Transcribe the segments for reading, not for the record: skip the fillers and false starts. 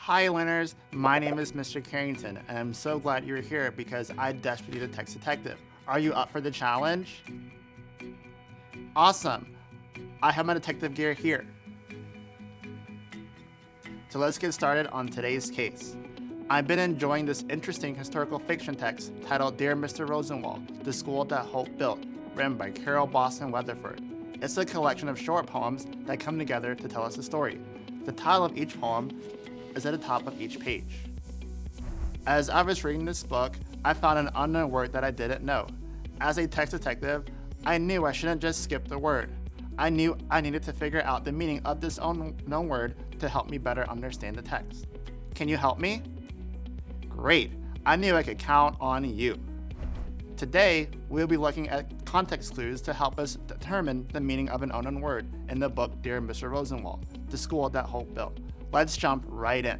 Hi learners, my name is Mr. Carrington, and I'm so glad you're here because I desperately need a text detective. Are you up for the challenge? Awesome! I have my detective gear here. So let's get started on today's case. I've been enjoying this interesting historical fiction text titled Dear Mr. Rosenwald, The School That Hope Built, written by Carol Boston Weatherford. It's a collection of short poems that come together to tell us a story. The title of each poem is at the top of each page. As I was reading this book, I found an unknown word that I didn't know. As a text detective, I knew I shouldn't just skip the word. I knew I needed to figure out the meaning of this unknown word to help me better understand the text. Can you help me? Great, I knew I could count on you. Today, we'll be looking at context clues to help us determine the meaning of an unknown word in the book Dear Mr. Rosenwald, The School That Hope Built. Let's jump right in.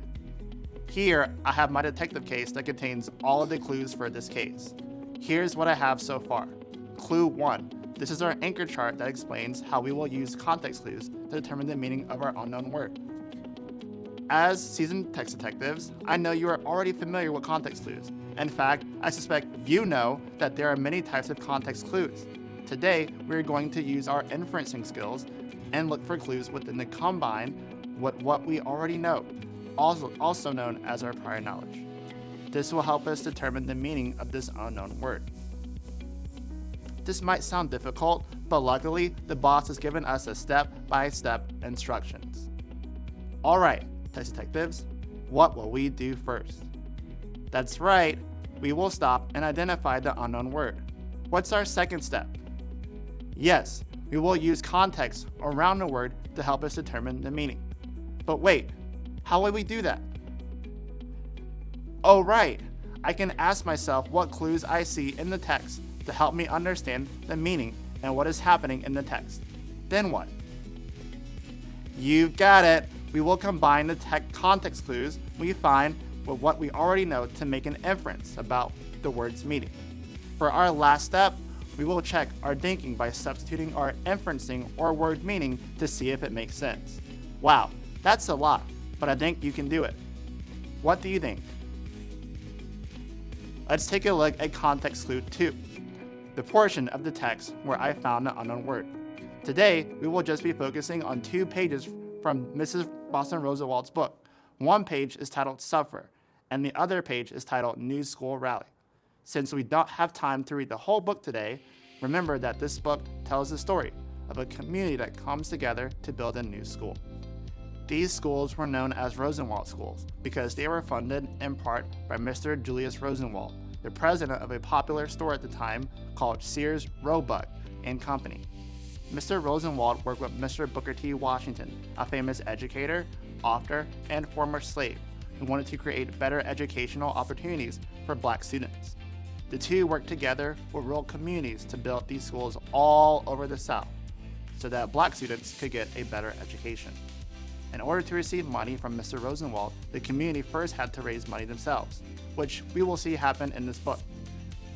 Here, I have my detective case that contains all of the clues for this case. Here's what I have so far. Clue 1. This is our anchor chart that explains how we will use context clues to determine the meaning of our unknown word. As seasoned text detectives, I know you are already familiar with context clues. In fact, I suspect you know that there are many types of context clues. Today, we're going to use our inferencing skills and look for clues within the combine with what we already know, also known as our prior knowledge. This will help us determine the meaning of this unknown word. This might sound difficult, but luckily, the boss has given us a step-by-step instructions. Alright, text detectives, what will we do first? That's right, we will stop and identify the unknown word. What's our second step? Yes, we will use context around the word to help us determine the meaning. But wait, how will we do that? Oh right, I can ask myself what clues I see in the text to help me understand the meaning and what is happening in the text. Then what? You've got it. We will combine the context clues we find with what we already know to make an inference about the word's meaning. For our last step, we will check our thinking by substituting our inferencing or word meaning to see if it makes sense. Wow, that's a lot, but I think you can do it. What do you think? Let's take a look at context clue 2, the portion of the text where I found the unknown word. Today, we will just be focusing on 2 pages from Mrs. Boston Rosenwald's book. One page is titled Suffer, and the other page is titled New School Rally. Since we don't have time to read the whole book today, remember that this book tells the story of a community that comes together to build a new school. These schools were known as Rosenwald schools because they were funded in part by Mr. Julius Rosenwald, the president of a popular store at the time called Sears, Roebuck and Company. Mr. Rosenwald worked with Mr. Booker T. Washington, a famous educator, author, and former slave who wanted to create better educational opportunities for black students. The two worked together with rural communities to build these schools all over the South so that black students could get a better education. In order to receive money from Mr. Rosenwald, the community first had to raise money themselves, which we will see happen in this book.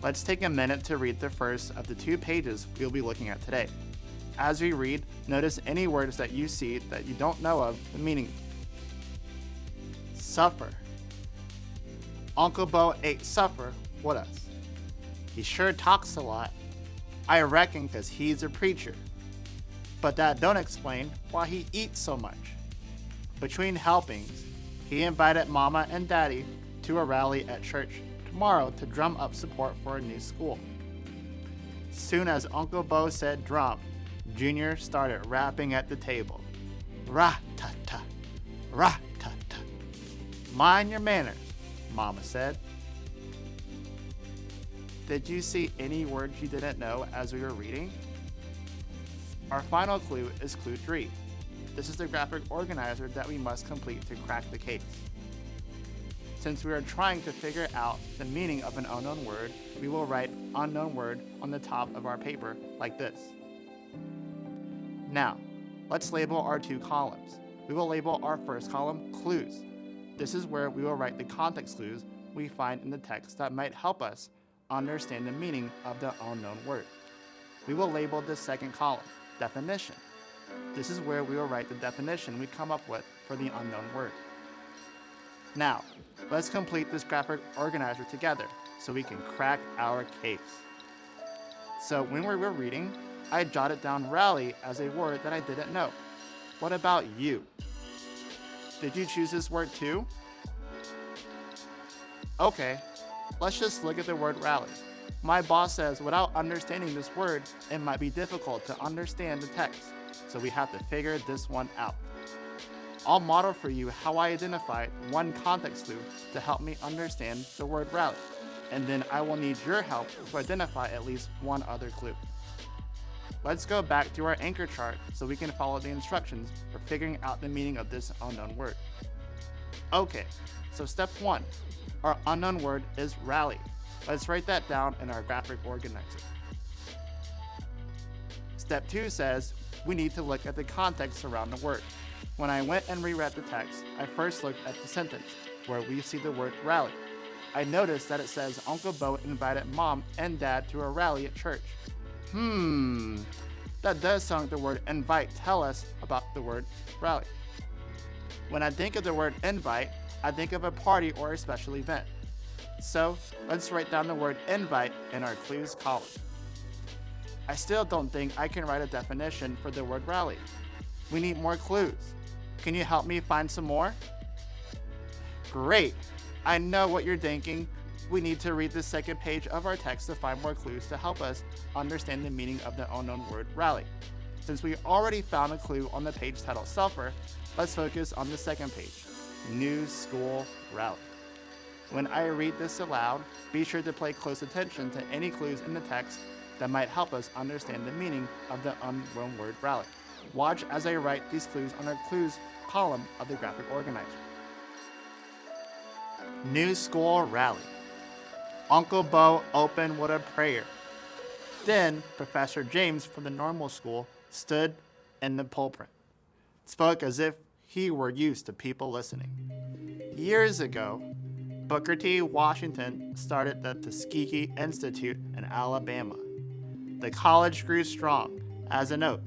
Let's take a minute to read the first of the 2 pages we'll be looking at today. As we read, notice any words that you see that you don't know of the meaning. Suffer. Uncle Bo ate supper with us. He sure talks a lot. I reckon 'cause he's a preacher. But that don't explain why he eats so much. Between helpings, he invited Mama and Daddy to a rally at church tomorrow to drum up support for a new school. Soon as Uncle Bo said drum, Junior started rapping at the table. Ra-ta-ta, ra-ta-ta. Mind your manners, Mama said. Did you see any words you didn't know as we were reading? Our final clue is clue 3. This is the graphic organizer that we must complete to crack the case. Since we are trying to figure out the meaning of an unknown word, we will write unknown word on the top of our paper like this. Now, let's label our 2 columns. We will label our first column clues. This is where we will write the context clues we find in the text that might help us understand the meaning of the unknown word. We will label the second column definition. This is where we will write the definition we come up with for the unknown word. Now, let's complete this graphic organizer together so we can crack our case. So when we were reading, I jotted down rally as a word that I didn't know. What about you? Did you choose this word too? Okay, let's just look at the word rally. My boss says without understanding this word, it might be difficult to understand the text, so we have to figure this one out. I'll model for you how I identified one context clue to help me understand the word rally, and then I will need your help to identify at least one other clue. Let's go back to our anchor chart so we can follow the instructions for figuring out the meaning of this unknown word. Okay, so step 1, our unknown word is rally. Let's write that down in our graphic organizer. Step 2 says we need to look at the context around the word. When I went and reread the text, I first looked at the sentence where we see the word rally. I noticed that it says Uncle Bo invited Mom and Dad to a rally at church. That does sound like the word invite tell us about the word rally. When I think of the word invite, I think of a party or a special event. So let's write down the word invite in our clues column. I still don't think I can write a definition for the word rally. We need more clues. Can you help me find some more? Great! I know what you're thinking. We need to read the second page of our text to find more clues to help us understand the meaning of the unknown word rally. Since we already found a clue on the page titled Sulfur, let's focus on the second page, New School Rally. When I read this aloud, be sure to pay close attention to any clues in the text that might help us understand the meaning of the unknown word rally. Watch as I write these clues on our clues column of the graphic organizer. New School Rally. Uncle Bo opened with a prayer. Then Professor James from the normal school stood in the pulpit, spoke as if he were used to people listening. Years ago, Booker T. Washington started the Tuskegee Institute in Alabama. The college grew strong as a note,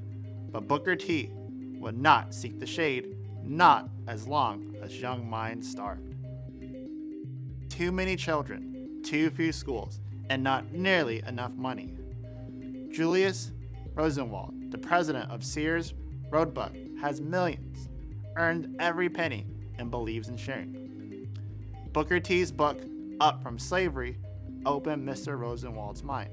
but Booker T. would not seek the shade, not as long as young minds starved. Too many children, too few schools, and not nearly enough money. Julius Rosenwald, the president of Sears Roebuck, has millions, earned every penny, and believes in sharing. Booker T's book, Up from Slavery, opened Mr. Rosenwald's mind.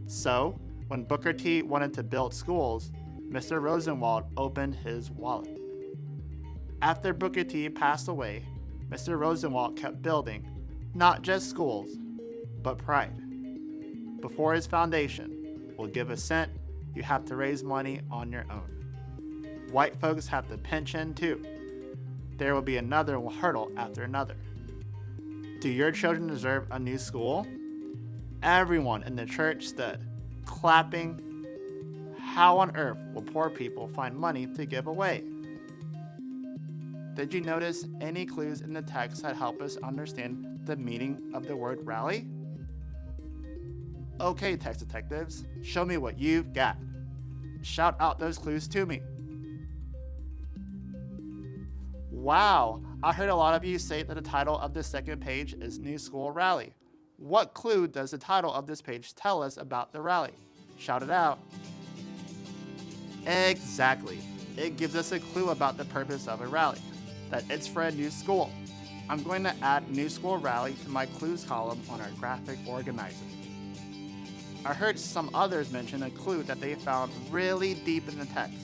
So, when Booker T wanted to build schools, Mr. Rosenwald opened his wallet. After Booker T passed away, Mr. Rosenwald kept building, not just schools, but pride. Before his foundation will give a cent, you have to raise money on your own. White folks have to pitch in too. There will be another hurdle after another. Do your children deserve a new school? Everyone in the church stood, clapping. How on earth will poor people find money to give away? Did you notice any clues in the text that help us understand the meaning of the word rally? Okay, text detectives, show me what you've got. Shout out those clues to me. Wow, I heard a lot of you say that the title of the second page is New School Rally. What clue does the title of this page tell us about the rally? Shout it out. Exactly. It gives us a clue about the purpose of a rally, that it's for a new school. I'm going to add New School Rally to my clues column on our graphic organizer. I heard some others mention a clue that they found really deep in the text.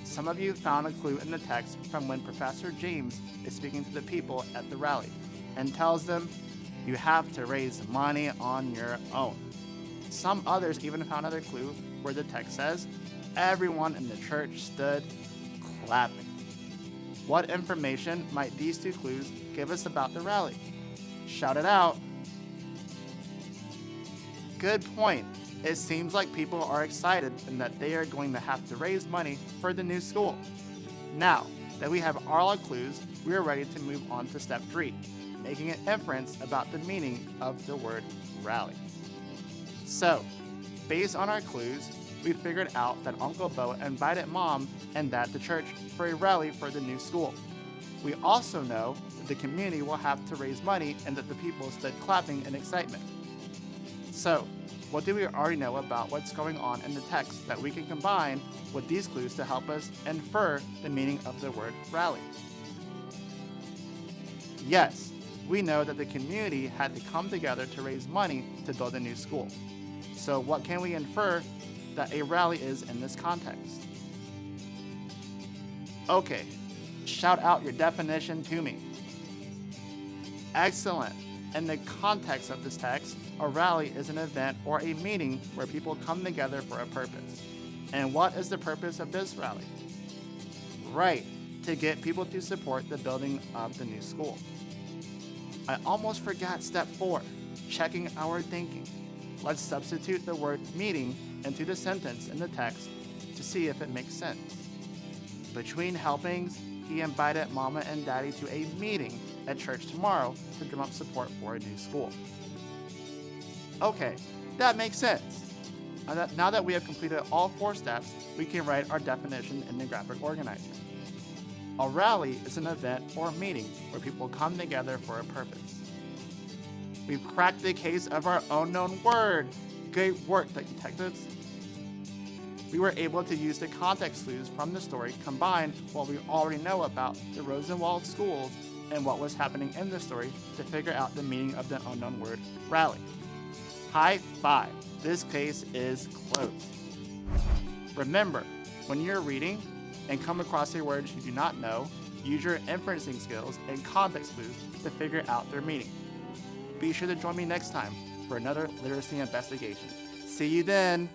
Some of you found a clue in the text from when Professor James is speaking to the people at the rally and tells them, you have to raise money on your own. Some others even found another clue where the text says, everyone in the church stood clapping. What information might these two clues give us about the rally? Shout it out. Good point. It seems like people are excited and that they are going to have to raise money for the new school. Now that we have all our clues, we are ready to move on to step 3, making an inference about the meaning of the word rally. So, based on our clues, we figured out that Uncle Bo invited Mom and Dad to church for a rally for the new school. We also know that the community will have to raise money and that the people stood clapping in excitement. So, what do we already know about what's going on in the text that we can combine with these clues to help us infer the meaning of the word rally? Yes, we know that the community had to come together to raise money to build a new school. So what can we infer that a rally is in this context? Okay, shout out your definition to me. Excellent. In the context of this text, a rally is an event or a meeting where people come together for a purpose. And what is the purpose of this rally? Right, to get people to support the building of the new school. I almost forgot step 4, checking our thinking. Let's substitute the word meeting into the sentence in the text to see if it makes sense. Between helpings, he invited Mama and Daddy to a meeting at church tomorrow to drum up support for a new school. Okay, that makes sense. Now that we have completed all 4 steps, we can write our definition in the graphic organizer. A rally is an event or meeting where people come together for a purpose. We've cracked the case of our unknown word. Great work, detectives. We were able to use the context clues from the story combined with what we already know about the Rosenwald schools and what was happening in the story to figure out the meaning of the unknown word rally. High five. This case is closed. Remember, when you're reading and come across a word you do not know, use your inferencing skills and context clues to figure out their meaning. Be sure to join me next time for another literacy investigation. See you then!